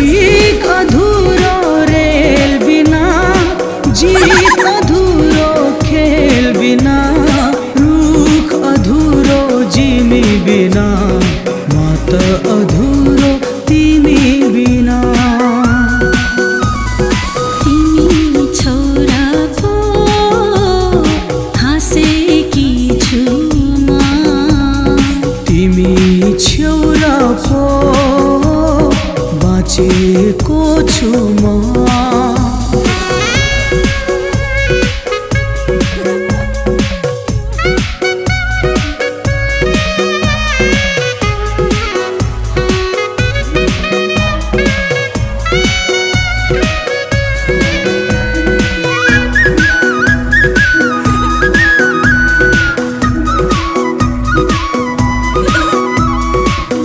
Leak अधूरो rail बिना, जीत अधूरो खेल बिना, रूख अधूरो जिमी बिना, मात अधूरो तिमी बिना। तिमी छोरा पो हाँसेकी छु म, तिमी छोरा पो बाँचेको